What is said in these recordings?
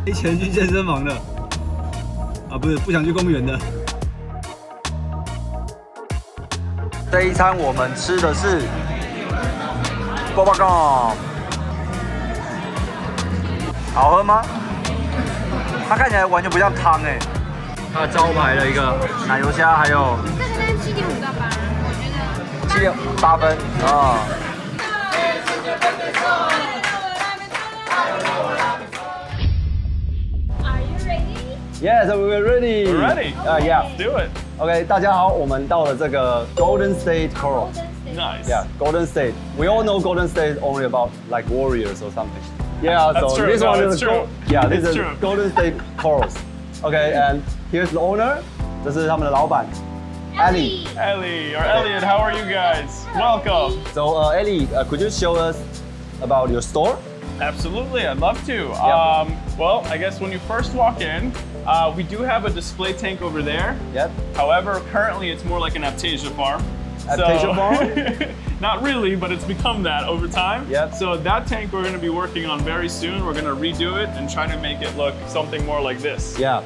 没钱去健身房的啊，不想去公园的。这一餐我们吃的是 propagation， 好喝吗？它看起来完全不像汤哎。它的招牌的一个奶油虾，还有这个是7.5到8，我觉得7.8分啊。Yes, we're ready. We're ready. Yeah. Let's do it. OK， 大家好，我们到了这个 GoldenStateCorals. Nice. Yeah, Golden State. We all know Golden State only about like warriors or something. Yeah, That's so true. this No, one it's is true. Yeah, this It's is true. GoldenStateCorals. Okay, and here's the owner. 这是他们的老板 Ellie. Ellie or Elliot, how are you guys? Welcome. So, Ellie, could you show us about your store? Absolutely, I'd love to. Yeah. Well, I guess when you first walk in, we do have a display tank over there. Yep. However, currently it's more like an Aptasia farm. Aptasia farm? Not really, but it's become that over time. Yep. So that tank we're going to be working on very soon. We're going to redo it and try to make it look something more like this. Yeah.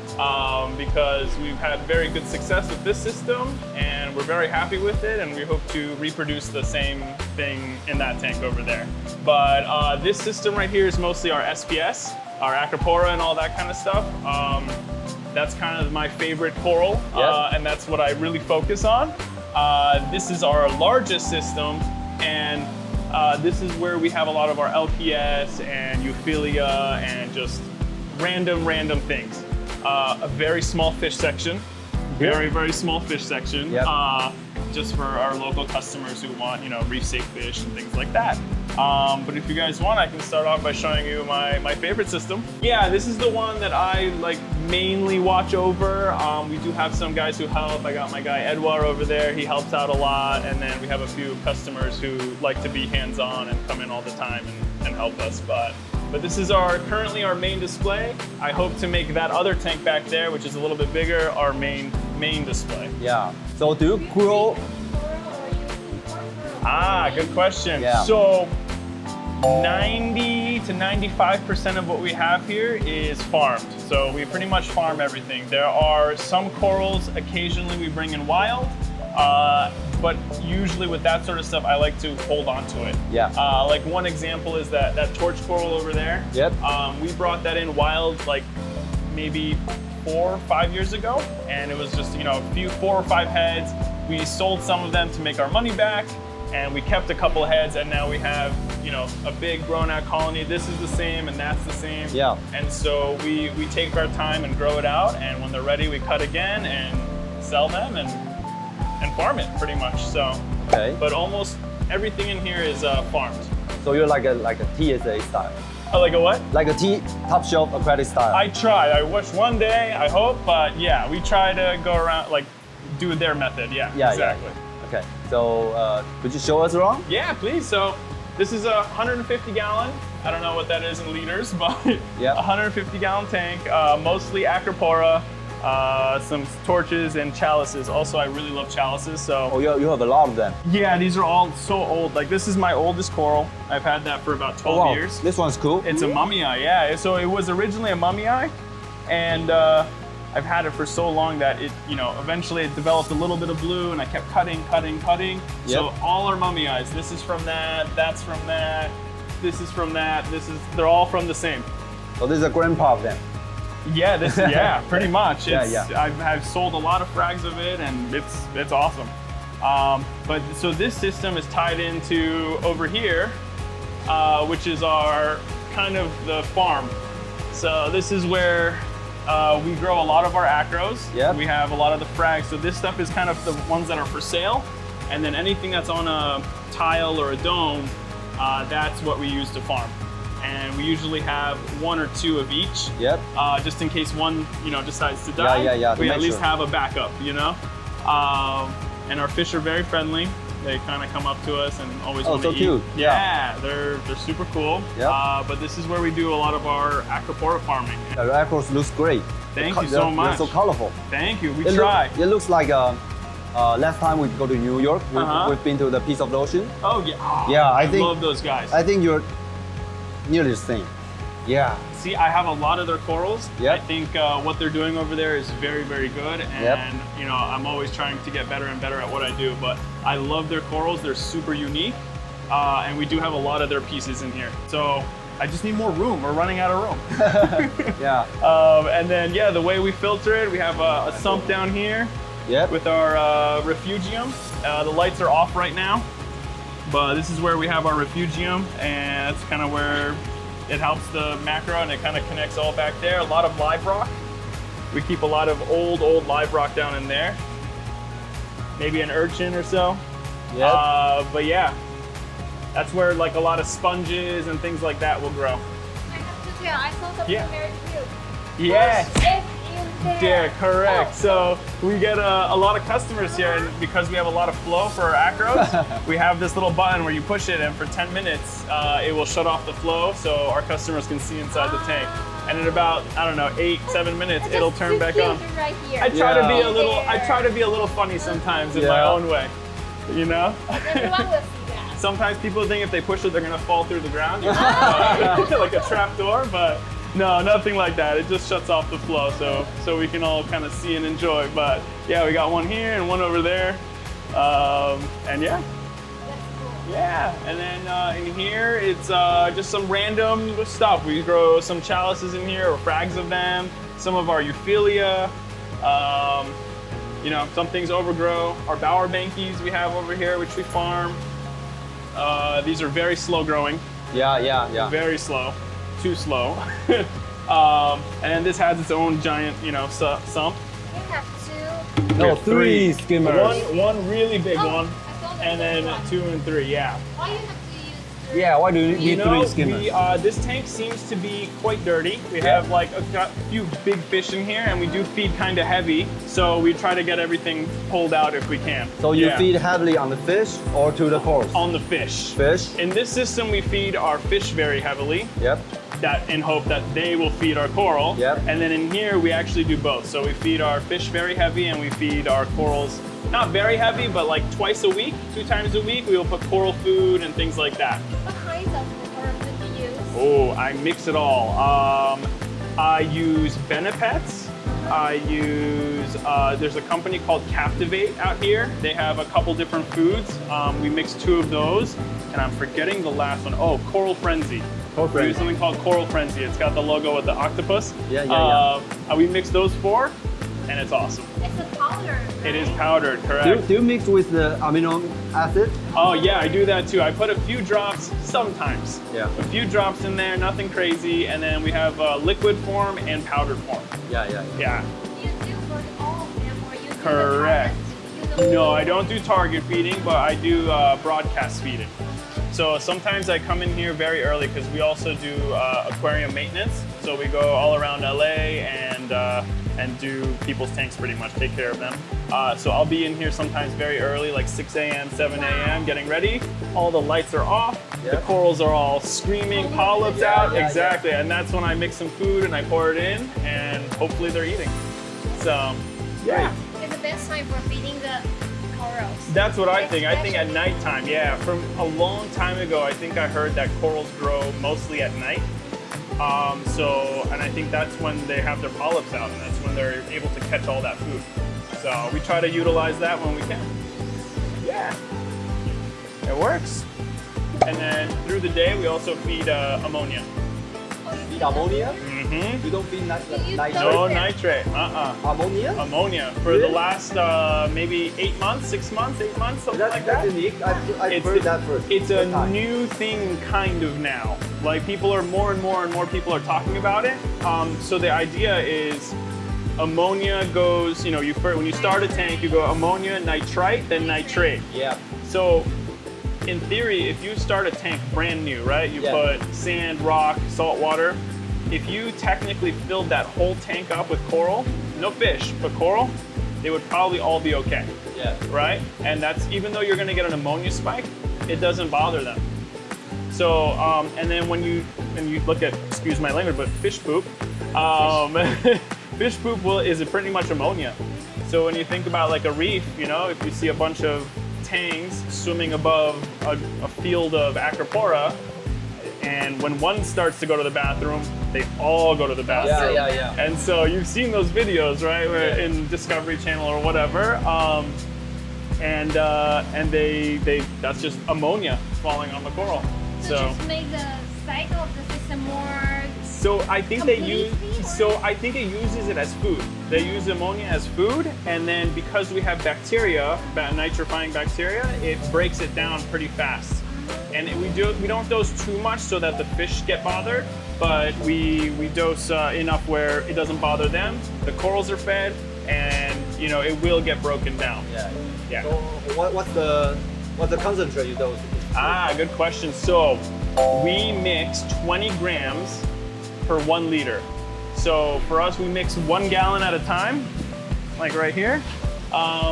Because we've had very good success with this system and we're very happy with it, and we hope to reproduce the same thing in that tank over there. But this system right here is mostly our SPS, our Acropora and all that kind of stuff. That's kind of my favorite coral, Yep. And that's what I really focus on. This is our largest system, and this is where we have a lot of our LPS and Euphilia and just random things. A very small fish section, very small fish section, Yep. just for our local customers who want, reef safe fish and things like that. But if you guys want, I can start off by showing you my favorite system. Yeah, this is the one that I mainly watch over. We do have some guys who help. I got my guy Edouard over there. He helps out a lot. And then we have a few customers who like to be hands-on and come in all the time and help us. But this is currently our main display. I hope to make that other tank back there, which is a little bit bigger, our main display. Yeah. So do you grow? Good question. Yeah. So 90 to 95% of what we have here is farmed. So we pretty much farm everything. There are some corals occasionally we bring in wild, but usually with that sort of stuff, I like to hold on to it. Yeah. Like one example is that torch coral over there. Yep. We brought that in wild maybe 4 or 5 years ago, and it was just 4 or 5 heads. We sold some of them to make our money back, and we kept a couple heads, and now we have a big grown out colony. This is the same and that's the same. Yeah. And so we take our time and grow it out, and when they're ready we cut again and sell them and farm it pretty much. So Okay. but almost everything in here is farmed. So you're like a TSA style. Like a what? Like a top shelf aquatic style. I try. I wish one day, I hope, but yeah, we try to go around, do their method. Yeah, Yeah, exactly. Yeah. Okay. So could you show us around? Yeah, please. So this is a 150 gallon. I don't know what that is in liters, but Yeah. 150 gallon tank, mostly Acropora, some torches and chalices. Also, I really love chalices. So Oh, you have a lot of them. yeah, these are all so old. This is my oldest coral. I've had that for about 12 Oh, wow. years. This one's cool. It's a mummy eye, yeah. So it was originally a mummy eye, and I've had it for so long that it, eventually it developed a little bit of blue, and I kept cutting. Yep. So all are mummy eyes. This is from that, that's from that, this is from that, they're all from the same. So this is a grandpa of them. Yeah, yeah, pretty much. Yeah. I've sold a lot of frags of it, and it's awesome. But so this system is tied into over here, which is our kind of the farm. So this is where we grow a lot of our acros. Yep. We have a lot of the frags. So this stuff is kind of the ones that are for sale, and then anything that's on a tile or a dome, that's what we use to farm. And we usually have 1 or 2 of each. Yep. Just in case one, decides to die. Yeah. We at least have a backup, And our fish are very friendly. They kind of come up to us and always want to eat. Cute. Yeah, they're super cool. Yep. But this is where we do a lot of our Acropora farming. The acros looks great. Thank you so much. They're so colorful. Thank you. We try. It looks like last time we go to New York, we've been to the Piece of the Ocean. Oh yeah. Yeah, I think love those guys. I think you're nearly the same. Yeah. see, I have a lot of their corals. Yep. I think what they're doing over there is very, very good. And you know, I'm always trying to get better and better at what I do. But I love their corals. They're super unique. And we do have a lot of their pieces in here. So I just need more room. We're running out of room. Yeah. And then, yeah, the way we filter it, we have a sump down here with our refugium. The lights are off right now, but this is where we have our refugium, and that's kind of where it helps the macro, and it kind of connects all back there. A lot of live rock. We keep a lot of old live rock down in there. Maybe an urchin or so. But yeah, that's where like a lot of sponges and things like that will grow. I have to tell, I saw something very cute. Yes. Push it in there. Yeah, correct. So we get a lot of customers here, and because we have a lot of flow for our acros, we have this little button where you push it, and for 10 minutes, it will shut off the flow so our customers can see inside the tank. And in about, I don't know, 8-7 minutes, it'll turn back on. Right here. I try to be a little funny sometimes in my own way, you know? Everyone will see that. Sometimes people think if they push it, they're gonna fall through the ground, you know? Like a trap door, but no, nothing like that. It just shuts off the flow so we can all kind of see and enjoy. But yeah, we got one here and one over there. And yeah. Yeah, and then in here, it's just some random stuff. We grow some chalices in here, or frags of them, some of our Euphilia, you know, some things overgrow. Our bower bankies we have over here, which we farm. These are very slow growing. Yeah. Very slow, too slow. And then this has its own giant, you know, sump. You have two. No, three skimmers. One really big one. And then 2 and 3, yeah. Why you have to use three? Yeah, why do you need three skimmers? This tank seems to be quite dirty. We have like a few big fish in here, and we do feed kind of heavy. So we try to get everything pulled out if we can. So you feed heavily on the fish or to the corals? On the fish. Fish? In this system, we feed our fish very heavily. Yep. That in hope that they will feed our coral. Yep. And then in here, we actually do both. So we feed our fish very heavy, and we feed our corals not very heavy, but like twice a week, 2 times a week, we will put coral food and things like that. What kinds of coral food do you use? Oh, I mix it all. I use Benepets. I use, there's a company called Captivate out here. They have a couple different foods. We mix 2 of those, and I'm forgetting the last one. Oh, Coral Frenzy. We use something called Coral Frenzy. It's got the logo with the octopus. Yeah. We mix those 4, and it's awesome. It's a powder, right? It is powdered, correct. Do you mix with the amino acid? Oh yeah, I do that too. I put a few drops sometimes. Yeah. A few drops in there, nothing crazy, and then we have liquid form and powdered form. Yeah. Yeah. Do you do for all of them, or you do Correct. the target? No, I don't do target feeding, but I do broadcast feeding. So sometimes I come in here very early because we also do aquarium maintenance. So we go all around LA and do people's tanks pretty much, take care of them. So I'll be in here sometimes very early, like 6 a.m., 7 a.m., getting ready. All the lights are off. The corals are all screaming, polyps out. Exactly, and that's when I mix some food and I pour it in, and hopefully they're eating. So, yeah. It's the best time for feeding the corals. That's what I think. I think at nighttime, yeah. From a long time ago, I think I heard that corals grow mostly at night. And I think that's when they have their polyps out, and that's when they're able to catch all that food. So we try to utilize that when we can. Yeah, it works. And then through the day, we also feed ammonia. Feed ammonia? Mm-hmm. You don't feed nitrate? No nitrate. Ammonia? Ammonia for the last maybe 8 months, 6 months, 8 months, something like that. That's unique. I've heard that first. It's a new thing kind of now. Like people are more and more people are talking about it. So the idea is ammonia goes, you know, when you start a tank, you go ammonia, nitrite, then nitrate. Yeah. So in theory, if you start a tank brand new, right? You put sand, rock, salt water. If you technically filled that whole tank up with coral, no fish, but coral, they would probably all be okay. Yeah. Right? And that's, even though you're gonna get an ammonia spike, it doesn't bother them. So, and then when you look at, excuse my language, but fish poop, fish poop is pretty much ammonia. So when you think about like a reef, you know, if you see a bunch of tangs swimming above a field of Acropora, And when one starts to go to the bathroom, they all go to the bathroom. Yeah. And so you've seen those videos, right? Where in Discovery Channel or whatever. And they that's just ammonia falling on the coral. So just make the cycle of the system more. So I think it uses it as food. They use ammonia as food, and then because we have bacteria, nitrifying bacteria, it breaks it down pretty fast. And we don't dose too much so that the fish get bothered, but we dose enough where it doesn't bother them. The corals are fed, and it will get broken down. Yeah. So what's the concentrate you dose? Good question. So we mix 20 grams per 1 liter. So for us, we mix 1 gallon at a time, like right here.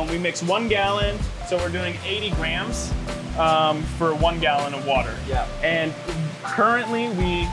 We mix 1 gallon, so we're doing 80 grams for 1 gallon of water. Yeah. And currently we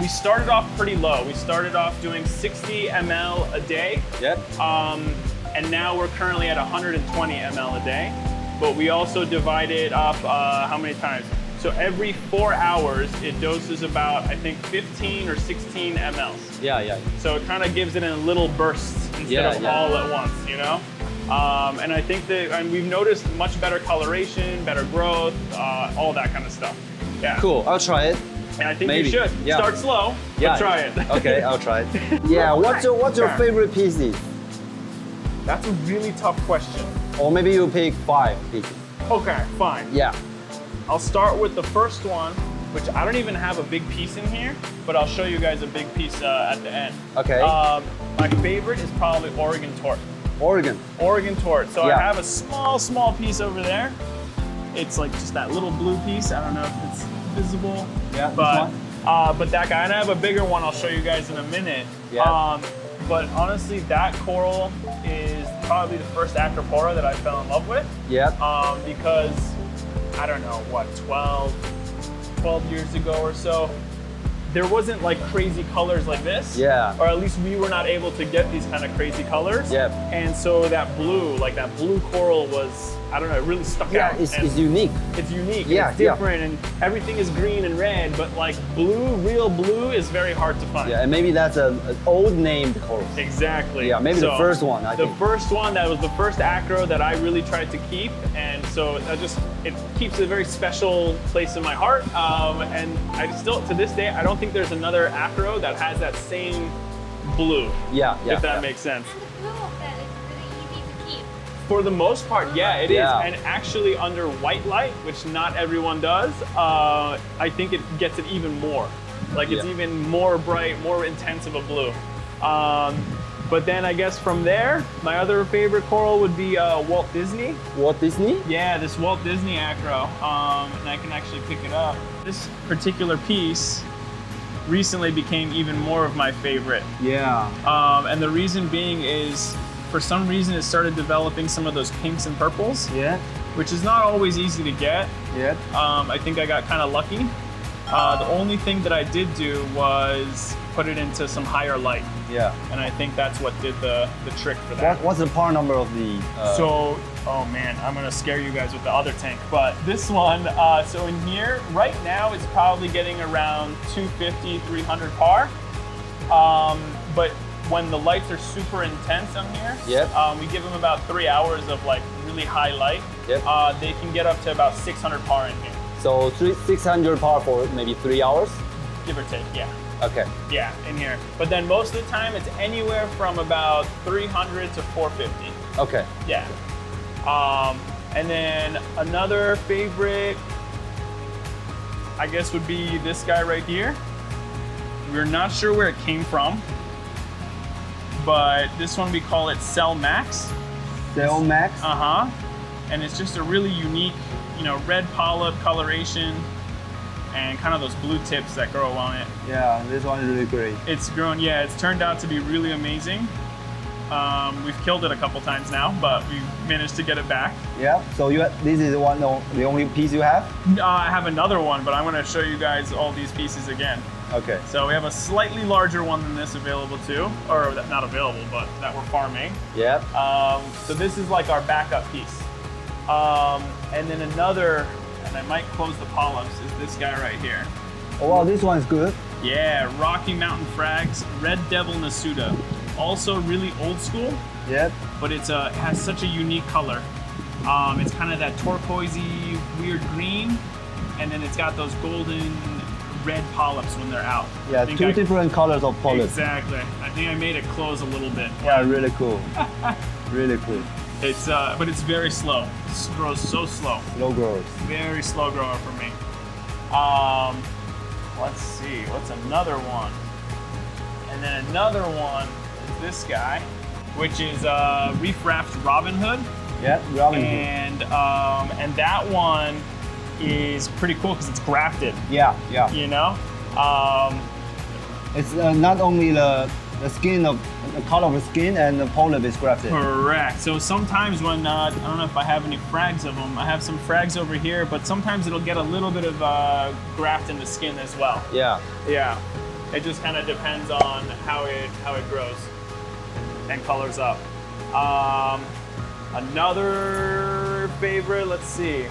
started off pretty low. We started off doing 60 ml a day. Yep. And now we're currently at 120 ml a day. But we also divide it up how many times? So every 4 hours, it doses about, I think, 15 or 16 mLs. Yeah. So it kind of gives it in little bursts instead of all at once, And I think and we've noticed much better coloration, better growth, all that kind of stuff. Yeah. Cool. I'll try it. And I think Maybe. you should. Yeah. Start slow, but try it. Okay, I'll try it. Yeah. What's your favorite pieces? That's a really tough question. Or maybe you pick 5 pieces. Okay, fine. Yeah. I'll start with the first one, which I don't even have a big piece in here, but I'll show you guys a big piece at the end. Okay. My favorite is probably Oregon tort. Oregon tort. So Yeah. I have a small piece over there. It's like just that little blue piece. I don't know if it's visible. Yeah, but that guy, and I have a bigger one I'll show you guys in a minute. Yeah. But honestly, that coral is probably the first Acropora that I fell in love with. Yeah. Because, I don't know, 12 years ago or so, there wasn't like crazy colors like this. Yeah. Or at least we were not able to get these kind of crazy colors. Yeah. And so that blue coral was, I don't know, it really stuck out. It's unique. It's unique. Yeah, it's different, and everything is green and red, but like real blue is very hard to find. Yeah, and maybe that's an old named coral. Exactly. Yeah, maybe the first one. The first one, that was the first acro that I really tried to keep, and so it keeps a very special place in my heart. And I still, to this day, I don't think there's another acro that has that same blue. Yeah. If that makes sense. And the blue of that is really easy to keep. For the most part, yeah, it is. And actually under white light, which not everyone does, I think it gets it even more. Like it's even more bright, more intense of a blue. But then I guess from there, my other favorite coral would be Walt Disney. Walt Disney? Yeah, this Walt Disney acro, and I can actually pick it up. This particular piece recently became even more of my favorite. Yeah. And the reason being is, for some reason, it started developing some of those pinks and purples. Yeah. Which is not always easy to get. Yeah. I think I got kind of lucky. The only thing that I did do was put it into some higher light. Yeah. And I think that's what did the trick for that. What's the part number of the... So, oh man, I'm gonna scare you guys with the other tank. But this one, so in here, right now it's probably getting around 250, 300 par. But when the lights are super intense on here, we give them about 3 hours of like really high light. They can get up to about 600 par in here. So 600 par for maybe 3 hours? Give or take, yeah. Okay. Yeah, in here. But then most of the time it's anywhere from about 300 to 450. Okay. Yeah. And then another favorite, I guess, would be this guy right here. We're not sure where it came from, but this one we call it Cell Max. Cell Max? And it's just a really unique, red polyp coloration and kind of those blue tips that grow on it. Yeah, this one is really great. It's grown, yeah, it's turned out to be really amazing. We've killed it a couple times now, but we've managed to get it back. Yeah, so this is the only piece you have? I have another one, but I'm gonna show you guys all these pieces again. Okay. So we have a slightly larger one than this available too, or not available, but that we're farming. Yeah. So this is like our backup piece. And then another, and I might close the polyps, is this guy right here. Oh, wow, this one is good. Yeah, Rocky Mountain Frags, Red Devil Nasuda. Also really old school. Yep. But it has such a unique color. It's kind of that turquoisey, weird green, and then it's got those golden red polyps when they're out. Yeah, two different colors of polyps. Exactly. I think I made it close a little bit. Yeah, really cool. Really cool. It's but it's very slow. It grows so slow. Slow growers. Very slow grower for me. Let's see, what's another one? And then another one is this guy, which is Reef Raft Robin Hood. Yeah, Robin Hood. And that one is pretty cool because it's grafted. Yeah. You know? It's not only the skin of the color of the skin and the polyp is grafted. Correct. So sometimes when I don't know if I have any frags of them. I have some frags over here, but sometimes it'll get a little bit of graft in the skin as well. Yeah. Yeah. It just kind of depends on how it grows and colors up. Another favorite. Let's see.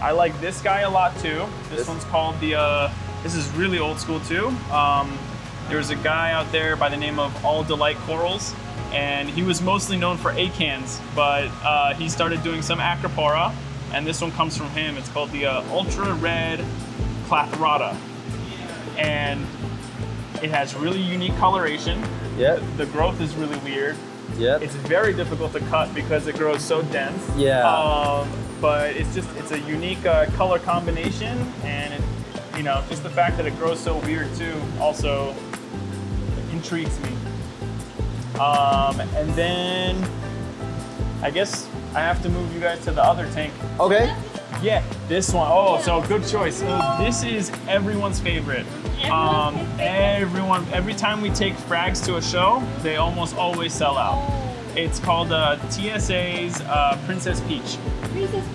I like this guy a lot too. This one's called the. This is really old school too. There's a guy out there by the name of All Delight Corals, and he was mostly known for acans, but he started doing some Acropora, and this one comes from him. It's called the Ultra Red Clathrata, and it has really unique coloration. Yeah. The growth is really weird. Yeah. It's very difficult to cut because it grows so dense. Yeah. But it's a unique color combination, and just the fact that it grows so weird too also intrigues me. And then I guess I have to move you guys to the other tank. Okay. Yeah, this one. Oh, so good choice. So this is everyone's favorite. Every time we take frags to a show, they almost always sell out. It's called TSA's Princess Peach.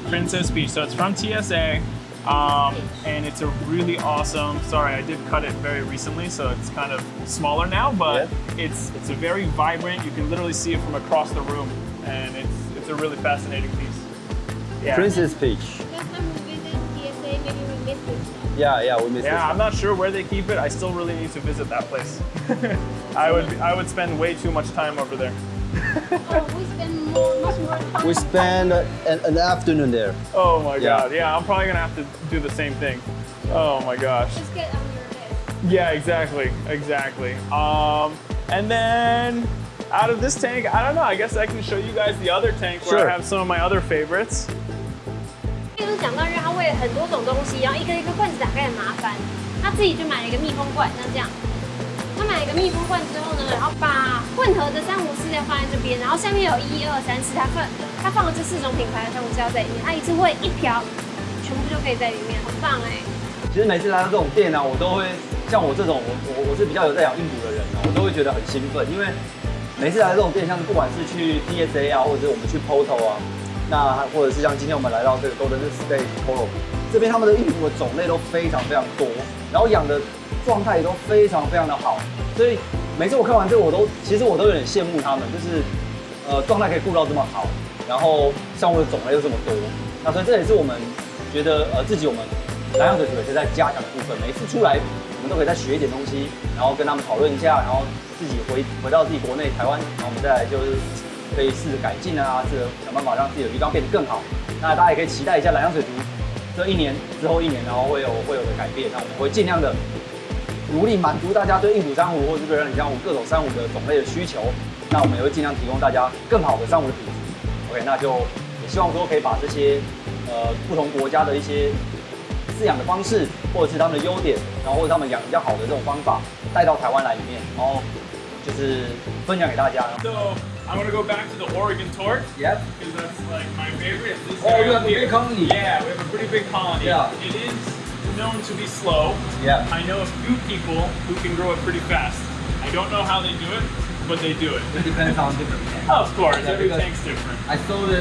Princess Peach. So it's from TSA. And it's a really awesome, sorry, I did cut it very recently, so it's kind of smaller now, but it's a very vibrant, you can literally see it from across the room, and it's a really fascinating piece. Yeah. Princess Peach. Last time we visited TSA, maybe we missed it. Yeah, we missed it. Yeah, I'm not sure where they keep it. I still really need to visit that place. I would spend way too much time over there. Oh, we spend much more time. We spend an afternoon there. Oh my God, yeah, I'm probably gonna have to do the same thing. Oh my gosh. Just get on your list. Yeah, exactly. And then out of this tank, I don't know, I guess I can show you guys the other tank where I have some of my other favorites. 就是讲到，因为他为了很多种东西，然后一个一个罐子打开很麻烦，他自己就买了一个密封罐，像这样。他买了一个密封罐之后呢，然后把混合的珊瑚饲料放在这边，然后下面有1、2、3、4，他放了这4种品牌的珊瑚饲料在里面，他一次喂1瓢，全部就可以在里面，很棒哎。其实每次来到这种店啊，我都会像我这种，我是比较有在养印度的人啊，我都会觉得很兴奋，因为每次来这种店，像是不管是去 TSA 啊，或者是我们去 Poto 啊，那或者是像今天我们来到这个 GoldenStateCorals 这边，他们的印度的种类都非常多，然后养的状态也都非常的好，所以每次我看完这个，其实我都有点羡慕他们，就是状态可以顾到这么好，然后项目的种类又这么多，那所以这也是我们觉得自己我们蓝羊水族也是在加强的部分，每次出来我们都可以再学一点东西，然后跟他们讨论一下，然后自己回到自己国内台湾，然后我们再来就是可以试着改进啊，试着想办法让自己的鱼缸变得更好。那大家也可以期待一下蓝羊水族这1年之后1年，然后会有的改变，那我们会尽量的努力满足大家对印度珊瑚或者是对蓝底珊瑚各种珊瑚的种类的需求，那我们也会尽量提供大家更好的珊瑚的品质。OK， 那就也希望说可以把这些不同国家的一些饲养的方式，或者是他们的优点，然后或者他们养比较好的这种方法带到台湾来里面，然后就是分享给大家。So I want to go back to the Oregon torque. Yep. Because that's like my favorite. This Oh, you have a big colony. Yeah, we have a pretty big colony. Yeah. It is known to be slow. Yeah. I know a few people who can grow it pretty fast. I don't know how they do it, but they do it. It depends on different tanks. Of course, Yeah, every because tank's different. I sold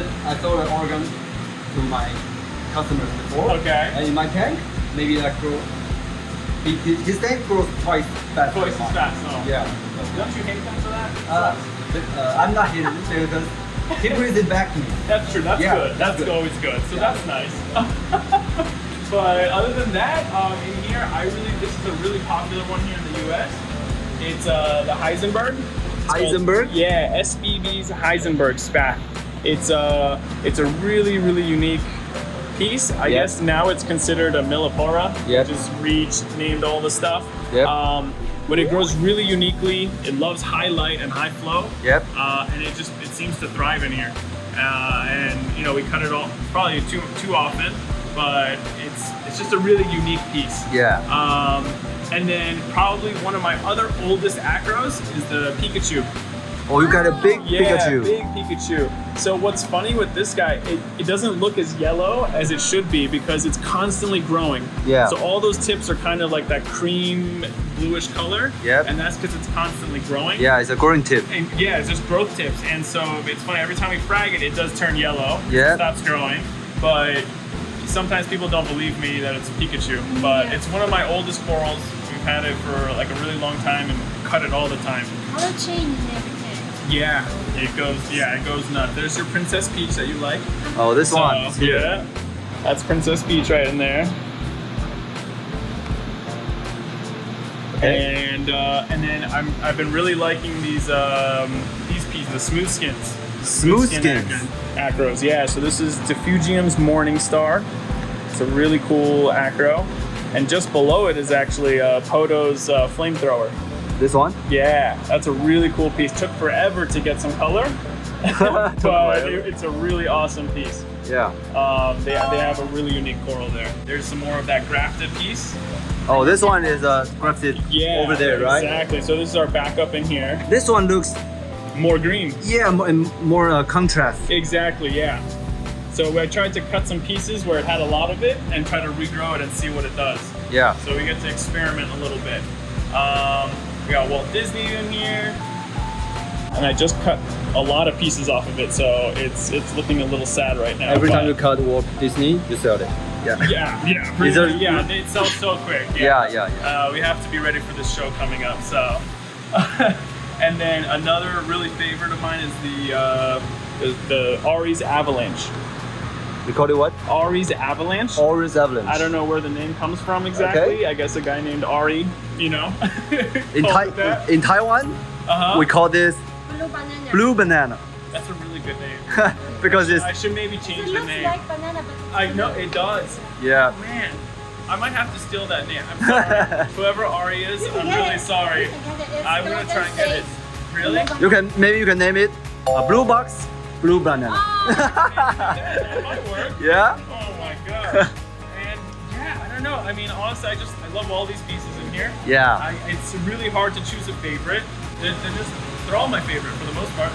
Oregon to my customers before. Okay. And in my tank, maybe that his tank grows twice fast. Twice as fast, no. Yeah. Don't you hate them for that? I'm not hitting it because he brings it back to me. That's true, that's Yeah, good. that's That's good. always good. So Yeah. that's nice. But other than that, in here, this is a really popular one here in the U.S. It's the Heisenberg. Heisenberg? Yeah, SBB's Heisenberg Spat. It's a really unique piece. I guess now it's considered a Millipora. Just Reach named all the stuff. But it grows really uniquely. It loves high light and high flow. And it seems to thrive in here. And you know, we cut it all probably too often, but it's just a really unique piece. And then probably one of my other oldest acros is the Pikachu. Oh, you got a big Pikachu. Big Pikachu. So what's funny with this guy, it doesn't look as yellow as it should be because it's constantly growing. So all those tips are kind of like that cream bluish color. And that's because it's constantly growing. It's a growing tip. And it's just growth tips. And so it's funny, every time we frag it, it does turn yellow. It stops growing. But sometimes people don't believe me that it's Pikachu. But it's one of my oldest corals. We've had it for like a really long time and cut it all the time. Color change and everything. It goes nuts. There's your Princess Peach that you like. Oh, this one. Yeah, that's Princess Peach right in there. And then I've been really liking these pieces, the smooth skins. Smooth skins. Acros. Yeah. So this is Diffugium's Morning Star. It's a really cool acro, and just below it is actually Poto's Flamethrower. This one? Yeah, that's a really cool piece. Took forever to get some color, but it's a really awesome piece. They have a really unique coral there. There's some more of that grafted piece. Oh, this one is grafted over there, right? Exactly. So this is our backup in here. This one looks more green. More contrast. Exactly. Yeah. So I tried to cut some pieces where it had a lot of it and try to regrow it and see what it does. So we get to experiment a little bit. We got Walt Disney in here, and I just cut a lot of pieces off of it, so it's looking a little sad right now. Every time you cut Walt Disney, you sell it. It sells so quick. We have to be ready for this show coming up. So, and then another really favorite of mine is the Ari's Avalanche. We call it what? Ari's Avalanche. Ari's Avalanche. I don't know where the name comes from exactly. I guess a guy named Ari, you know. In Taiwan, we call this blue banana. That's a really good name. Because I should maybe change the name. Like banana, but I know it does. Oh, man, I might have to steal that name. I'm sorry. Whoever Ari is, I'm really sorry. I'm gonna try and get it. Really? Maybe you can name it Blue Box Blue Banana. That might work. Oh my god. And I don't know. I mean, honestly, I love all these pieces in here. It's really hard to choose a favorite. They're all my favorite for the most part.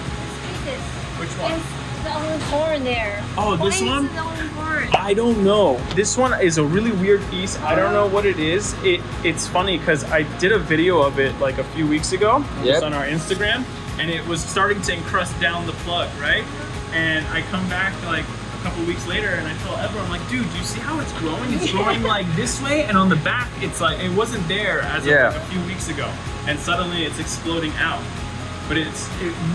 Which one? It's the orange horn there. Oh, this one? The orange horn? I don't know. This one is a really weird piece. I don't know what it is. It's funny because I did a video of it like a few weeks ago. Just on our Instagram. And it was starting to encrust down the plug, right? And I come back like a couple weeks later and I tell everyone, I'm like, dude, do you see how it's growing? It's growing like this way, and on the back, it's like, it wasn't there as of like a few weeks ago. And suddenly it's exploding out. But it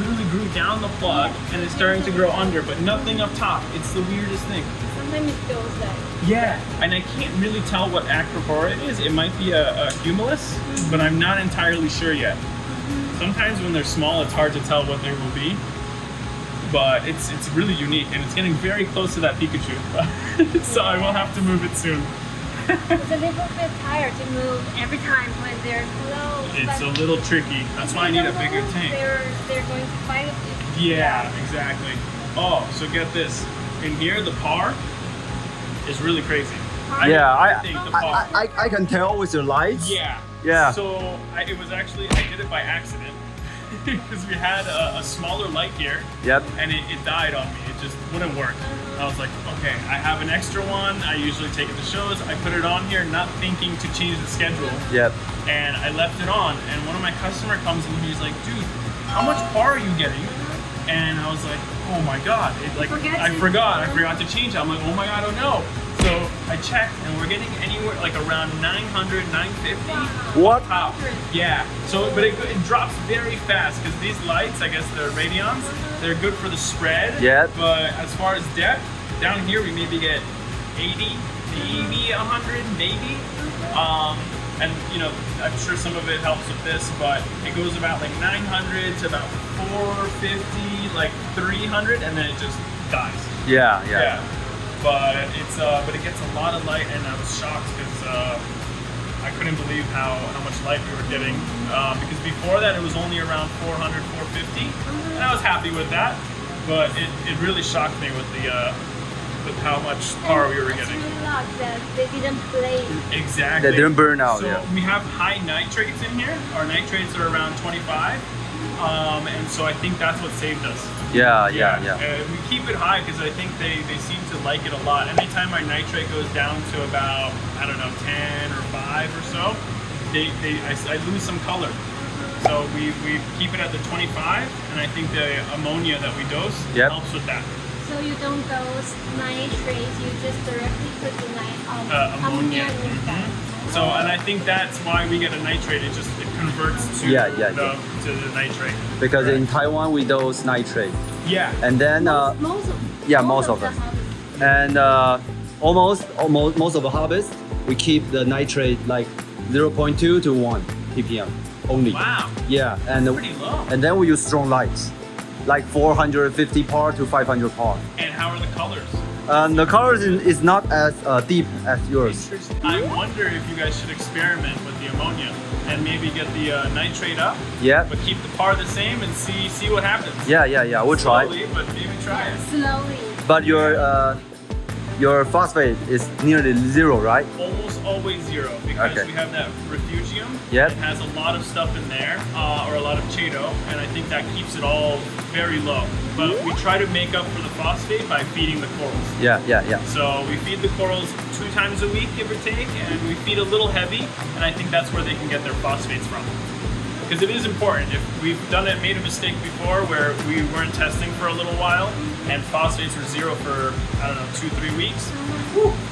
really grew down the plug and it's starting to grow under, but nothing up top. It's the weirdest thing. Sometimes it feels like. And I can't really tell what Acropora it is. It might be a cumulus, but I'm not entirely sure yet. Sometimes when they're small, it's hard to tell what they will be, but it's really unique, and it's getting very close to that Pikachu. So I will have to move it soon. It's a little bit tired to move every time when they're close. It's a little tricky. That's why I need a bigger tank. They're going to fight with you. Yeah, exactly. Oh, so get this. In here, the par is really crazy. I can tell with your lights. So it was actually, I did it by accident because we had a smaller light here. And it died on me. It just wouldn't work. I was like, okay, I have an extra one. I usually take it to shows. I put it on here, not thinking to change the schedule. And I left it on. And one of my customer comes in, he's like, dude, how much par are you getting? And I was like, oh my God. I forgot to change it. I'm like, oh my God, oh no. So I checked and we're getting anywhere like around 900, 950. What? Top. So, but it drops very fast because these lights, I guess they're radions, they're good for the spread. But as far as depth, down here we maybe get 80, maybe 100, maybe. And you know, I'm sure some of it helps with this, but it goes about like 900 to about 450, like 300, and then it just dies. Yeah. But it gets a lot of light, and I was shocked because I couldn't believe how much light we were getting. Because before that, it was only around 400, 450, and I was happy with that. But it really shocked me with with how much power we were getting. That they didn't play. Exactly. They didn't burn out. So we have high nitrates in here. Our nitrates are around 25, and so I think that's what saved us. Yeah. We keep it high because I think they seem to like it a lot. Anytime our nitrate goes down to about, I don't know, 10 or 5 or so, I lose some color. So we keep it at the 25, and I think the ammonia that we dose helps with that. So you don't dose nitrates, you just directly put the ammonia in that. So, and I think that's why we get a nitrate. It converts to to the nitrate. Because in Taiwan we dose nitrate. Yeah. And then most of them. And most of the harvest we keep the nitrate like 0.2 to 1 ppm only. Wow. Yeah, and that's pretty low. And then we use strong lights, like 450 par to 500 par. And how are the colors? The colors is not as deep as yours. I wonder if you guys should experiment with the ammonia and maybe get the nitrate up. Yeah. But keep the par the same and see what happens. Yeah. We'll try. Slowly, but maybe try it. Slowly. But your phosphate is nearly 0, right? Almost always 0 because we have that refugium. Yep. It has a lot of stuff in there, or a lot of chaeto, and I think that keeps it all very low. But we try to make up for the phosphate by feeding the corals. Yeah. So we feed the corals 2 times a week, give or take, and we feed a little heavy, and I think that's where they can get their phosphates from. Because it is important. If we've made a mistake before where we weren't testing for a little while, and phosphates were 0 for, I don't know, 2-3 weeks,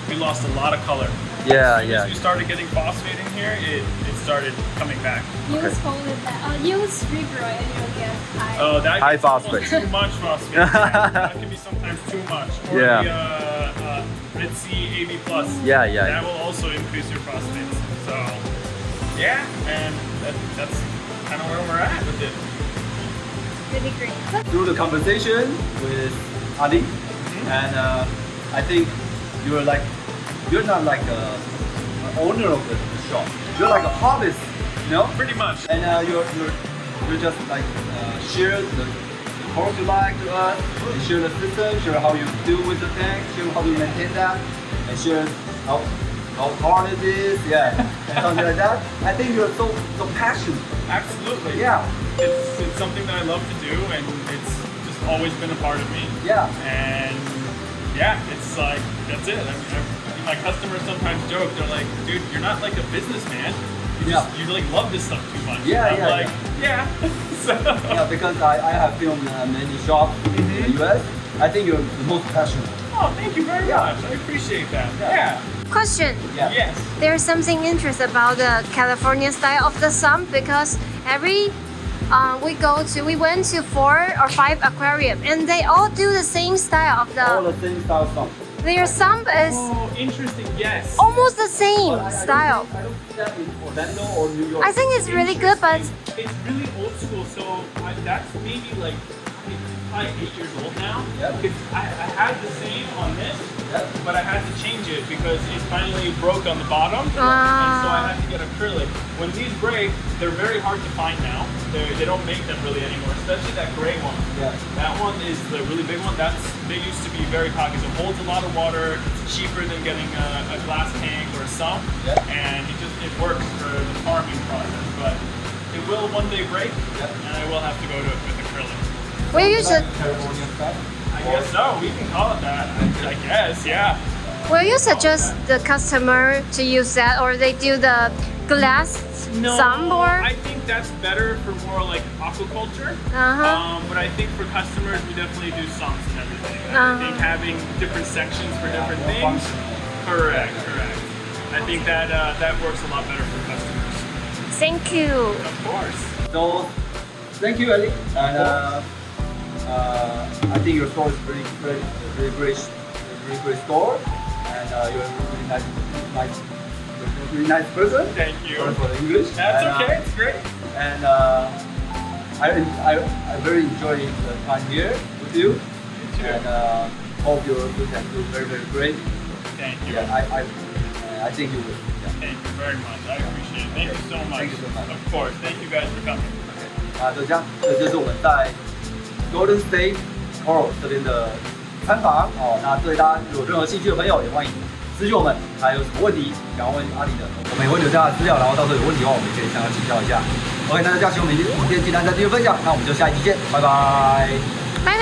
we lost a lot of color. Yeah. As we started getting phosphate in here, it started coming back. Use Reef and you'll get high. Oh, that high gets phosphate. Too much phosphate. That can be sometimes too much. Or the Red Sea AB+. Yeah. That will also increase your phosphates. So, yeah, and that's kind of where we're at with it. Really great. Through the conversation with Ali, and I think you're not like an owner of the shop. You're like a hobbyist, you know? Pretty much. And you're just like share the course you like to us, and share the system, share how you deal with the tank, share how you maintain that, and share how hard it is, and something like that. I think you're so passionate. Absolutely. Yeah. It's something that I love to do, and it's just always been a part of me. Yeah. And it's like, that's it. I mean, my customers sometimes joke, they're like, dude, you're not like a businessman. You like love this stuff too much. So. Yeah, because I have filmed many shops in the US. I think you're the most passionate. Oh, thank you very much. I appreciate that. Yeah. Question. Yeah. Yes. There's something interesting about the California style of the sump because we went to 4 or 5 aquarium and they all do the same style of All the same style sump. Their sump is interesting. Yes. almost the same style. I don't see that in Orlando or New York. I think it's really good, but it's really old school. So that's maybe like 8 years old now. Because I had the same on this, but I had to change it because it finally broke on the bottom, and so I had to get acrylic. When these break, they're very hard to find now. They don't make them really anymore, especially that gray one. That one is the really big one. They used to be very popular. It holds a lot of water. It's cheaper than getting a glass tank or a sump, and it works for the farming process. But it will one day break, and I will have to go to it with acrylic. we usually California style. I guess so. We can call it that. I guess, yeah. will you suggest the customer to use that, or they do the glass sump, or I think that's better for more like aquaculture. But I think for customers, we definitely do sumps and everything. I think having different sections for different things. Correct. I think that works a lot better for customers. Thank you. Of course. So, thank you, Ali. And I think your store is very great store. And you're a really nice person. Thank you. Sorry for the English. That's okay. It's great. And I very enjoy the time here with you. You too. And hope you can do very great. Thank you. Yeah, I think you will. Yeah. Thank you very much. I appreciate it. Thank you so much. Thank you so much. Of course. Thank you guys for coming. 就这样，这就是我们在 GoldenStateCorals 这边的参访哦。那对大家有任何兴趣的朋友，也欢迎私讯我们。还有什么问题想要问阿里的，我们也会留下资料，然后到时候有问题的话，我们也可以向他请教一下。OK，那就这样，希望我们影片今天在继续分享，那我们就下一期见，拜拜。拜拜。